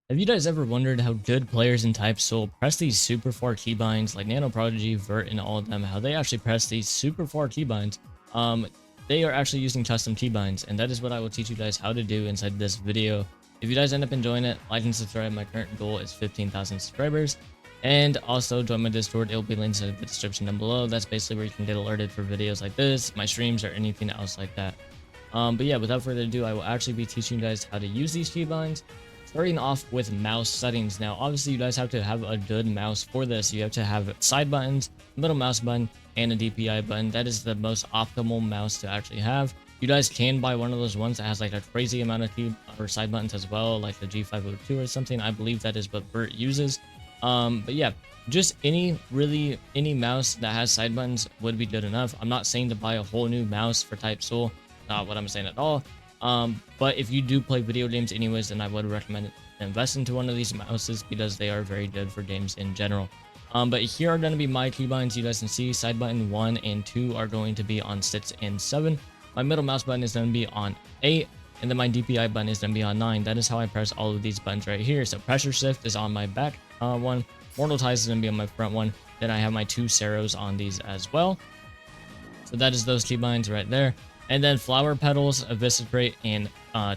Have you guys ever wondered how good players in Type Soul press these super far keybinds like Nano Prodigy, Vert, and all of them, how they actually press these super far keybinds? Um, they are actually using custom keybinds, and that is what I will teach you guys how to do inside this video. If you guys end up enjoying it, like and subscribe. My current goal is 15,000 subscribers. And also join my Discord. It will be linked in the description down below. That's basically where you can get alerted for videos like this, my streams, or anything else like that. But yeah, without further ado, I will actually be teaching you guys how to use these keybinds. Starting off with mouse settings. Now, obviously, you guys have to have a good mouse for this. You have to have side buttons, middle mouse button, and a DPI button. That is the most optimal mouse to actually have. You guys can buy one of those ones that has like a crazy amount of key or side buttons as well, like the G502 or something. I believe that is what Bert uses. But yeah, just any mouse that has side buttons would be good enough. I'm not saying to buy a whole new mouse for Type Soul. Not what I'm saying at all. But if you do play video games anyways, then I would recommend invest into one of these mouses because they are very good for games in general. But here are going to be my keybinds. You guys can see side button 1 and 2 are going to be on 6 and 7. My middle mouse button is going to be on 8, and then my DPI button is going to be on 9. That is how I press all of these buttons right here. So pressure shift is on my back one, mortal ties is going to be on my front one. Then I have my 2 Ceros on these as well. So that is those keybinds right there. And then flower petals, eviscerate, and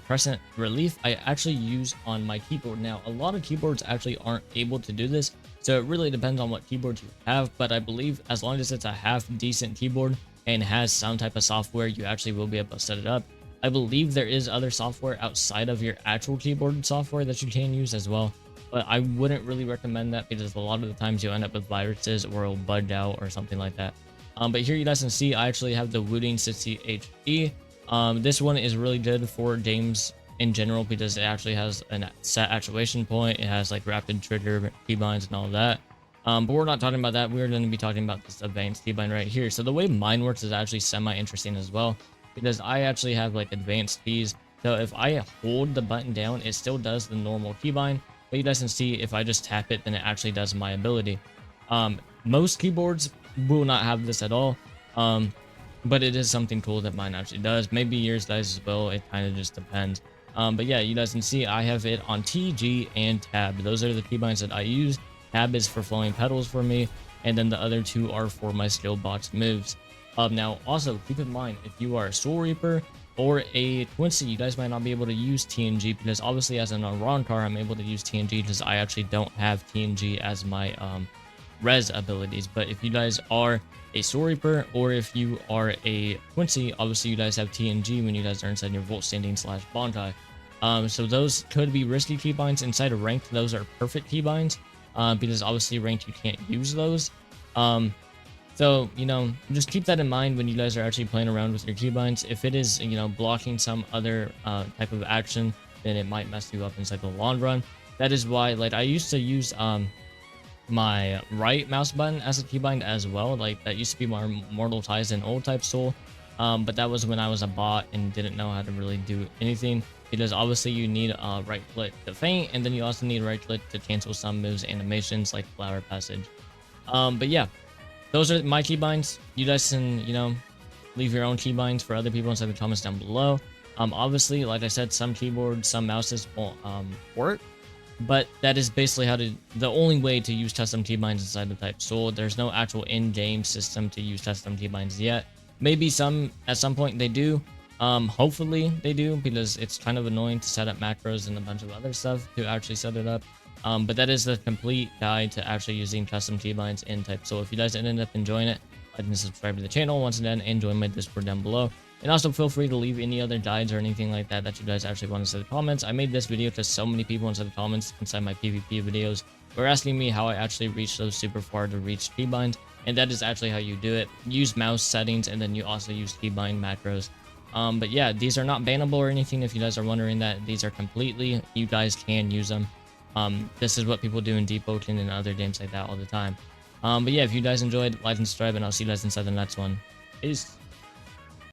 crescent relief I actually use on my keyboard. Now, a lot of keyboards actually aren't able to do this, so it really depends on what keyboard you have, but I believe as long as it's a half decent keyboard and has some type of software, you actually will be able to set it up. I believe there is other software outside of your actual keyboard software that you can use as well, but I wouldn't really recommend that because a lot of the times you end up with viruses or it'll bug out or something like that. But here you guys can see I actually have the Wooting 60 HE. This one is really good for games in general because it actually has a set actuation point. It has like rapid trigger keybinds and all of that. But we're not talking about that. We're going to be talking about this advanced keybind right here. So the way mine works is actually semi-interesting as well because I actually have like advanced keys. So if I hold the button down, it still does the normal keybind. But you guys can see if I just tap it, then it actually does my ability. Most keyboards will not have this at all, but it is something cool that mine actually does. Maybe yours does as well. It kind of just depends. But yeah, you guys can see I have it on T, G, and tab. Those are the keybinds that I use. Tab is for flowing petals for me, and then the other 2 are for my skill box moves. Now also keep in mind, if you are a Soul Reaper or a Quincy, you guys might not be able to use TNG because obviously as an Ron car, I'm able to use TNG because I actually don't have TNG as my res abilities. But if you guys are a Soul Reaper or if you are a Quincy, obviously you guys have TNG when you guys are inside your Volt Standing / Bonkai. So those could be risky keybinds. Inside of ranked, those are perfect keybinds because obviously ranked you can't use those. So you know, just keep that in mind when you guys are actually playing around with your keybinds. If it is, you know, blocking some other type of action, then it might mess you up inside the long run. That is why, like, I used to use my right mouse button as a keybind as well. Like that used to be my mortal ties in old Type Soul, but that was when I was a bot and didn't know how to really do anything because obviously you need right click to feint, and then you also need right click to cancel some moves animations like flower passage. But yeah, those are my keybinds. You guys can, you know, leave your own keybinds for other people inside the comments down below. Obviously, like I said, some keyboards, some mouses won't work. But that is basically the only way to use custom keybinds inside the Type Soul. There's no actual in-game system to use custom keybinds yet. Maybe at some point they do. Hopefully they do because it's kind of annoying to set up macros and a bunch of other stuff to actually set it up. But that is the complete guide to actually using custom keybinds in Type Soul. If you guys ended up enjoying it, like and subscribe to the channel once again, and join my Discord down below. And also feel free to leave any other guides or anything like that that you guys actually want to say in the comments. I made this video because so many people inside the comments inside my PvP videos were asking me how I actually reach those super far to reach keybinds. And that is actually how you do it. Use mouse settings, and then you also use keybind macros. But yeah, these are not bannable or anything. If you guys are wondering that, these are completely, you guys can use them. This is what people do in Deep Ocean and other games like that all the time. But yeah, if you guys enjoyed, like and subscribe, and I'll see you guys inside the next one. Peace.